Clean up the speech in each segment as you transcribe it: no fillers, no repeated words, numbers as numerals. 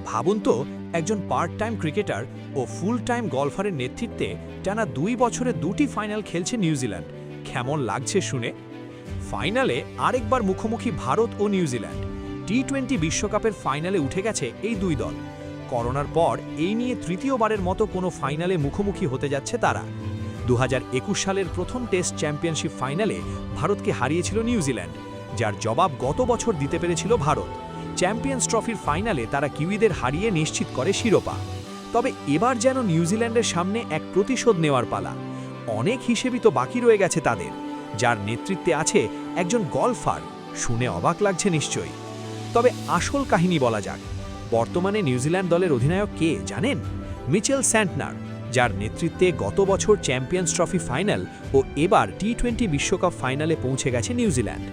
ভাবুন তো, একজন পার্ট টাইম ক্রিকেটার ও ফুল টাইম গলফারের নেতৃত্বে টানা 2 বছরে 2টি ফাইনাল খেলছে নিউজিল্যান্ড। কেমন লাগছে শুনে? ফাইনালে আরেকবার মুখোমুখি ভারত ও নিউজিল্যান্ড। টি-20 বিশ্বকাপের ফাইনালে উঠে গেছে এই দুই দল। করোনার পর এই নিয়ে তৃতীয়বারের মতো কোনো ফাইনালে মুখোমুখি হতে যাচ্ছে তারা। 2021 সালের প্রথম টেস্ট চ্যাম্পিয়নশিপ ফাইনালে ভারতকে হারিয়েছিল নিউজিল্যান্ড, যার জবাব গত বছর দিতে পেরেছিল ভারত। চ্যাম্পিয়ন্স ট্রফির ফাইনালে তারা কিউইদের হারিয়ে নিশ্চিত করে শিরোপা। তবে এবার যেন নিউজিল্যান্ডের সামনে এক প্রতিশোধ নেওয়ার পালা। অনেক হিসেবই তো বাকি রয়ে গেছে তাদের, যার নেতৃত্বে আছে একজন গলফার। শুনে অবাক লাগছে নিশ্চয়ই। তবে আসল কাহিনী বলা যাক। বর্তমানে নিউজিল্যান্ড দলের অধিনায়ক কে জানেন? মিচেল স্যান্টনার, যার নেতৃত্বে গত বছর চ্যাম্পিয়ন্স ট্রফি ফাইনাল ও এবার টি-20 বিশ্বকাপ ফাইনালে পৌঁছে গেছে নিউজিল্যান্ড।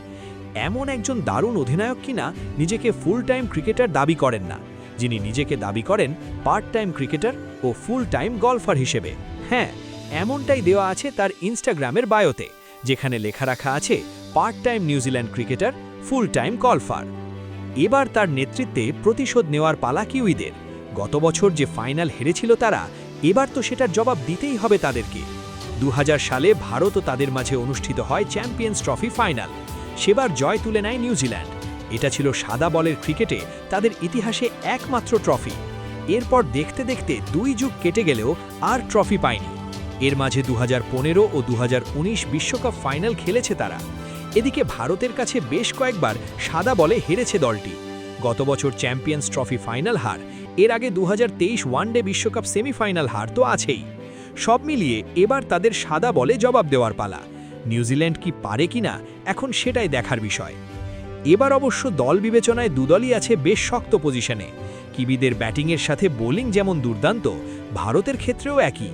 এমন একজন দারুণ অধিনায়ক কিনা নিজেকে ফুল টাইম ক্রিকেটার দাবি করেন না, যিনি নিজেকে দাবি করেন পার্ট টাইম ক্রিকেটার ও ফুল টাইম গলফার হিসেবে। হ্যাঁ, এমনটাই দেওয়া আছে তার ইনস্টাগ্রামের বায়োতে, যেখানে লেখা রাখা আছে part time New Zealand cricketer, full time golfer. এবার তার নেতৃত্বে প্রতিশোধ নেওয়ার পালা কিউইদের। গত বছর যে ফাইনাল হেরেছিল তারা, এবার তো সেটার জবাব দিতেই হবে তাদেরকে। 2000 সালে ভারত ও তাদের মাঝে অনুষ্ঠিত হয় চ্যাম্পিয়ন্স ট্রফি ফাইনাল। সেবার জয় তুলে নেয় নিউজিল্যান্ড। এটা ছিল সাদা বলের ক্রিকেটে তাদের ইতিহাসে একমাত্র ট্রফি। এরপর দেখতে দেখতে 2 যুগ কেটে গেলেও আর ট্রফি পায়নি। এর মাঝে 2015 ও 2019 বিশ্বকাপ ফাইনাল খেলেছে তারা। এদিকে ভারতের কাছে বেশ কয়েকবার সাদা বলে হেরেছে দলটি। গত বছর চ্যাম্পিয়ন্স ট্রফি ফাইনাল হার, এর আগে 2023 ওয়ানডে বিশ্বকাপ সেমিফাইনাল হার তো আছেই। সব মিলিয়ে এবার তাদের সাদা বলে জবাব দেওয়ার পালা। নিউজিল্যান্ড কি পারে কিনা এখন সেটাই দেখার বিষয়। এবার অবশ্য দল বিবেচনায় দুদলই আছে বেশ শক্ত পজিশনে। কিবিদের ব্যাটিংয়ের সাথে বোলিং যেমন দুর্দান্ত, ভারতের ক্ষেত্রেও একই।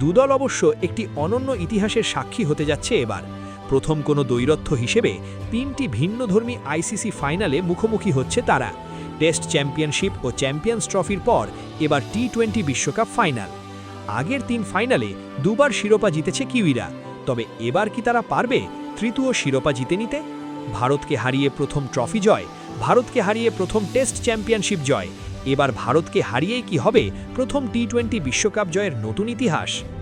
দুদল অবশ্য একটি অনন্য ইতিহাসের সাক্ষী হতে যাচ্ছে এবার। প্রথম কোনো দ্বৈরথ্য হিসেবে 3টি ভিন্নধর্মী আইসিসি ফাইনালে মুখোমুখি হচ্ছে তারা। টেস্ট চ্যাম্পিয়নশিপ ও চ্যাম্পিয়ন্স ট্রফির পর এবার টি-20 বিশ্বকাপ ফাইনাল। আগের 3 ফাইনালে 2বার শিরোপা জিতেছে কিউইরা। তবে এবার কি তারা পারবে তৃতীয় শিরোপা জিতে নিতে? ভারতকে হারিয়ে প্রথম ট্রফি জয়, ভারতকে হারিয়ে প্রথম টেস্ট চ্যাম্পিয়নশিপ জয়, এবার ভারতকে হারিয়েই কি হবে প্রথম টি-20 বিশ্বকাপ জয়ের নতুন ইতিহাস?